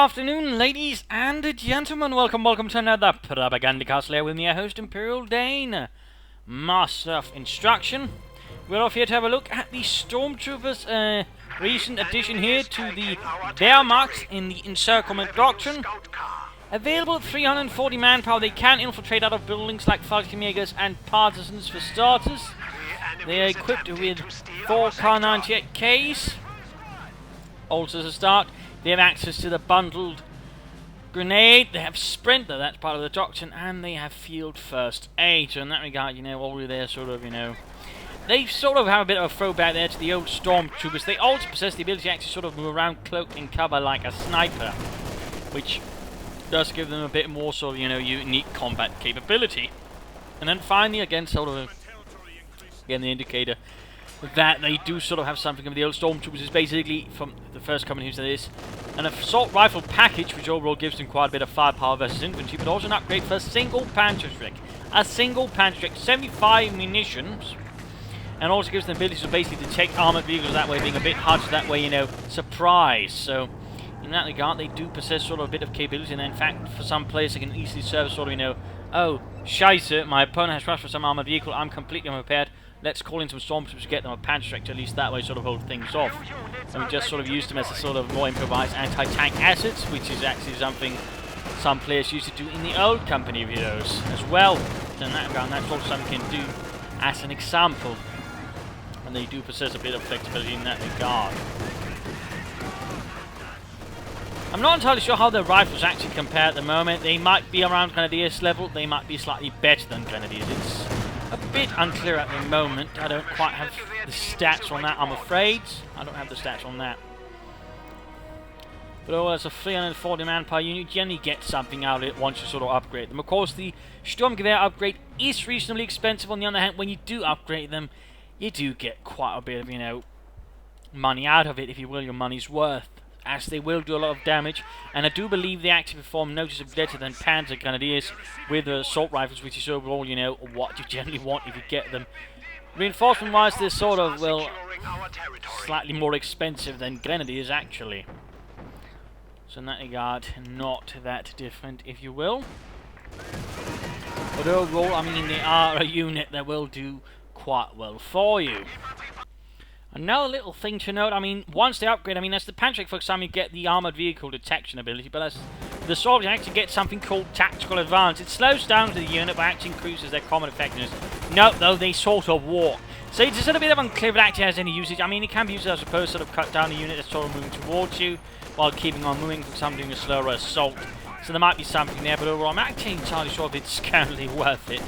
afternoon, ladies and gentlemen. Welcome to another Propagandacast. Lehr with me, your host, Imperial Dane, Master of Instruction. We're off here to have a look at the Stormtroopers' recent addition here to the Wehrmacht in the Encirclement Doctrine. Available at 340 manpower, they can infiltrate out of buildings like Fallschirmjägers and Partisans for starters. They are equipped with 4 Kar-98Ks. Also as a start, they have access to the bundled grenade, they have sprint, though that's part of the doctrine, and they have field first aid. So in that regard, all their sort of, they sort of have a bit of a throwback there to the old Stormtroopers. They also possess the ability to actually sort of move around cloaked in cover like a sniper, which does give them a bit more sort of, unique combat capability. And then finally, again, sort of, again, the indicator that they do sort of have something of the old Stormtroopers is basically, from the first coming into this, an assault rifle package, which overall gives them quite a bit of firepower versus infantry, but also an upgrade for a single Panzerstreck. A single Panzerstreck, 75 munitions, and also gives them the ability to basically detect armored vehicles that way, being a bit hard to that way, surprise. So, in that regard, they do possess sort of a bit of capability, and in fact, for some players, they can easily serve sort of, oh, scheisse, my opponent has rushed for some armored vehicle, I'm completely unprepared. Let's call in some Stormtroopers to get them a Panzerstreck to at least that way sort of hold things off. And we just sort of used them as a sort of more improvised anti-tank assets, which is actually something some players used to do in the old company videos as well. So in that regard, that's also something you can do as an example. And they do possess a bit of flexibility in that regard. I'm not entirely sure how their rifles actually compare at the moment. They might be around Grenadiers level, they might be slightly better than Grenadiers. It's a bit unclear at the moment. I don't quite have the stats on that, I'm afraid. I don't have the stats on that. But as a 340 manpower unit, you generally get something out of it once you sort of upgrade them. Of course, the Sturmgewehr upgrade is reasonably expensive. On the other hand, when you do upgrade them, you do get quite a bit of, money out of it, if you will, your money's worth, as they will do a lot of damage, and I do believe they actually perform noticeably better than Panzer Grenadiers with assault rifles, which is overall, what you generally want if you get them. Reinforcement-wise, they're sort of, well, slightly more expensive than Grenadiers, actually. So in that regard, not that different, if you will. But overall, they are a unit that will do quite well for you. Another little thing to note, once they upgrade, as the Panzerstreck, for example, you get the armored vehicle detection ability, but as the Sword, you actually get something called tactical advance. It slows down the unit, but actually increases their combat effectiveness. Note, though, they sort of walk. So it's a bit of unclear if it actually has any usage. It can be used, I suppose, sort of cut down the unit that's sort of moving towards you, while keeping on moving, for example, doing a slower assault. So there might be something there, but overall, I'm actually entirely sure if it's currently worth it.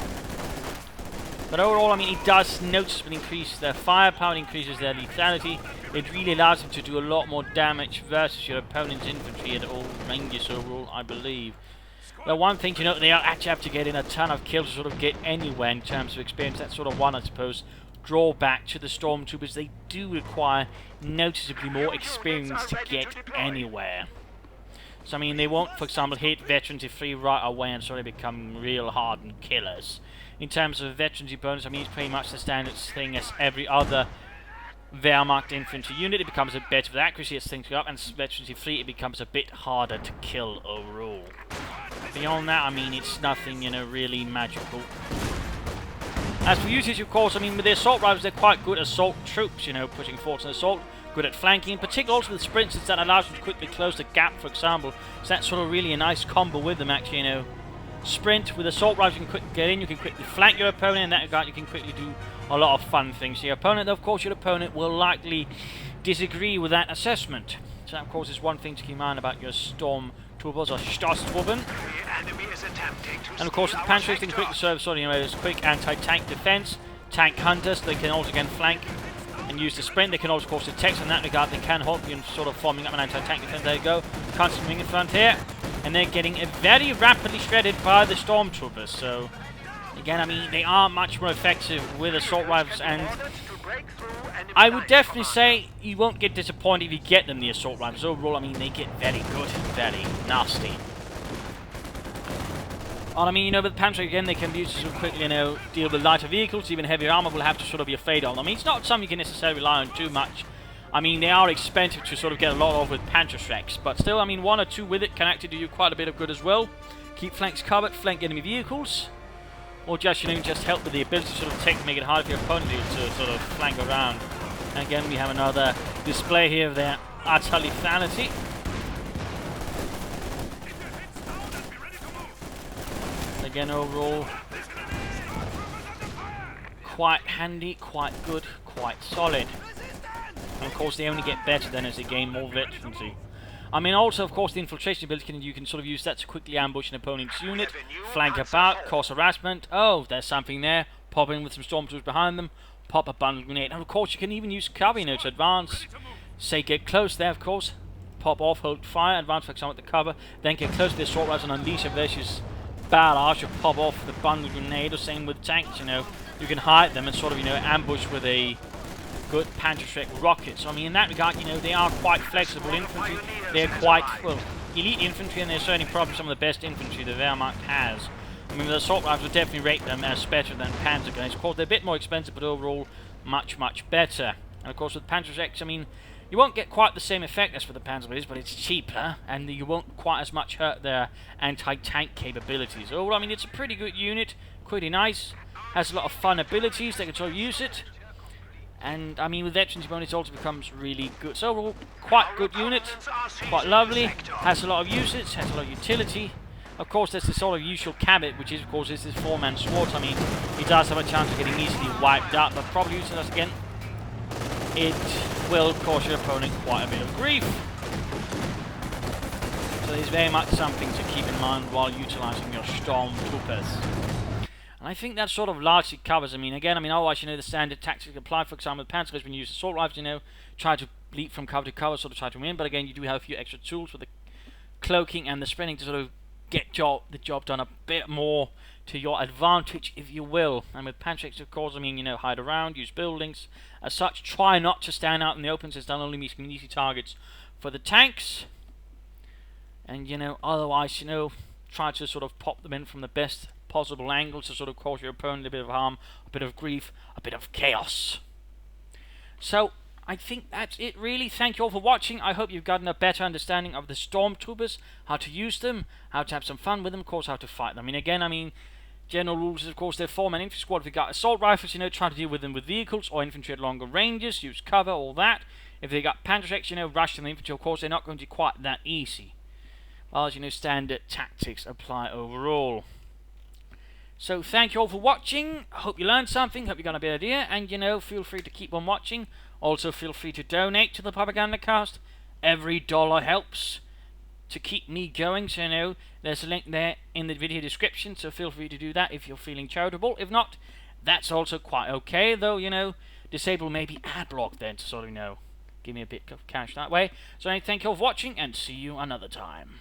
But overall, it does noticeably increase their firepower, it increases their lethality. It really allows them to do a lot more damage versus your opponent's infantry at all ranges overall, I believe. Well, one thing to note, they actually have to get in a ton of kills to sort of get anywhere in terms of experience. That's sort of one, I suppose, drawback to the Stormtroopers. They do require noticeably more experience to get anywhere. So, they won't, for example, hit veterans free right away and sort of become real hardened killers. In terms of veterans bonus, it's pretty much the standard thing as every other Wehrmacht infantry unit. It becomes a bit better with accuracy as things go up, and veterans free, it becomes a bit harder to kill overall. Beyond that, it's nothing, really magical. As for usage, of course, with the assault rifles, they're quite good assault troops, pushing forward an assault. Good at flanking, in particular also with sprints, that allows them to quickly close the gap, for example. So that's sort of really a nice combo with them, actually, Sprint with assault rifles, you can quickly get in, you can quickly flank your opponent, in that regard you can quickly do a lot of fun things. Your opponent, of course, your opponent will likely disagree with that assessment. So that, of course, is one thing to keep in mind about your Stormtroopers or Stoßtruppen. And of course, with the Panzerstreck, they can quickly serve sort of, as quick anti-tank defense. Tank hunters, they can also again flank and use the sprint. They can also, of course, detect. In that regard, they can help you in sort of forming up an anti-tank defense. There you go. Constantly in front here. And they're getting very rapidly shredded by the Stormtroopers. So, again, they are much more effective with assault rifles, and I would definitely say you won't get disappointed if you get them, the assault rifles. Overall, they get very good, very nasty. And, with the Panzerstreck, again, they can be used to sort of quickly, deal with lighter vehicles. Even heavier armor will have to sort of be afraid of them. It's not something you can necessarily rely on too much. I mean, they are expensive to sort of get a lot of with Panzerschrecks, but still, I mean, 1 or 2 with it can actually do you quite a bit of good as well. Keep flanks covered, flank enemy vehicles, or just, you know, just help with the ability to sort of make it hard for your opponent to sort of flank around. And again, we have another display here of their utter lethality. Again, overall, quite handy, quite good, quite solid. And of course, they only get better then as they gain more veterancy. I mean, also, of course, the infiltration ability, you can sort of use that to quickly ambush an opponent's unit, flank about, cause harassment. Oh, there's something there. Pop in with some Stormtroopers behind them, pop a bundle grenade. And of course, you can even use cover, you know, to advance. Say, get close there, of course. Pop off, hold fire, advance, for example, with the cover. Then get close to the assault rifles and unleash a vicious badass. You pop off the bundle grenade, or same with tanks, you know. You can hide them and sort of, you know, ambush with a good Panzerschreck rockets. So, I mean, in that regard, you know, they are quite flexible infantry. They're quite, well, elite infantry, and they're certainly probably some of the best infantry the Wehrmacht has. I mean, the assault rifles would definitely rate them as better than Panzer grenades. Of course, they're a bit more expensive, but overall, much, much better. And of course, with Panzerschrecks, I mean, you won't get quite the same effect as for the Panzer grenades, but it's cheaper, and you won't quite as much hurt their anti-tank capabilities. Overall, I mean, it's a pretty good unit, pretty nice, has a lot of fun abilities, they can sort of use it. And, I mean, with veterans bonus, it also becomes really good. So, overall, quite good unit, quite lovely, has a lot of usage, has a lot of utility. Of course, there's the sort of usual caveat, which is, of course, is this 4-man sword. I mean, he does have a chance of getting easily wiped out, but probably using us again, it will cause your opponent quite a bit of grief. So, there's very much something to keep in mind while utilizing your Stormtroopers. And I think that sort of largely covers, I mean, again, I mean, otherwise, you know, the standard tactics apply, for example, with Panzergrenades, when you use assault rifles, you know, try to leap from cover to cover, sort of try to win, but again, you do have a few extra tools with the cloaking and the sprinting to sort of get the job done a bit more to your advantage, if you will. And with Panzergrenades, of course, I mean, you know, hide around, use buildings, as such, try not to stand out in the open, since they'll only be easy targets for the tanks. And, you know, otherwise, you know, try to sort of pop them in from the best possible angles to sort of cause your opponent a bit of harm, a bit of grief, a bit of chaos. So, I think that's it really. Thank you all for watching. I hope you've gotten a better understanding of the Stormtroopers, how to use them, how to have some fun with them, of course, how to fight them. I mean, again, I mean, general rules is, of course, they're 4-man infantry squad. If you've got assault rifles, you know, try to deal with them with vehicles or infantry at longer ranges, use cover, all that. If they got Panzerschrecks, you know, rush them infantry, of course, they're not going to be quite that easy. Well, as you know, standard tactics apply overall. So, thank you all for watching. I hope you learned something, hope you got a better idea, and, you know, feel free to keep on watching. Also, feel free to donate to the Propagandacast. Every dollar helps to keep me going, so, you know, there's a link there in the video description, so feel free to do that if you're feeling charitable. If not, that's also quite okay, though, you know, disable maybe ad block then to sort of, you know, give me a bit of cash that way. So, thank you all for watching, and see you another time.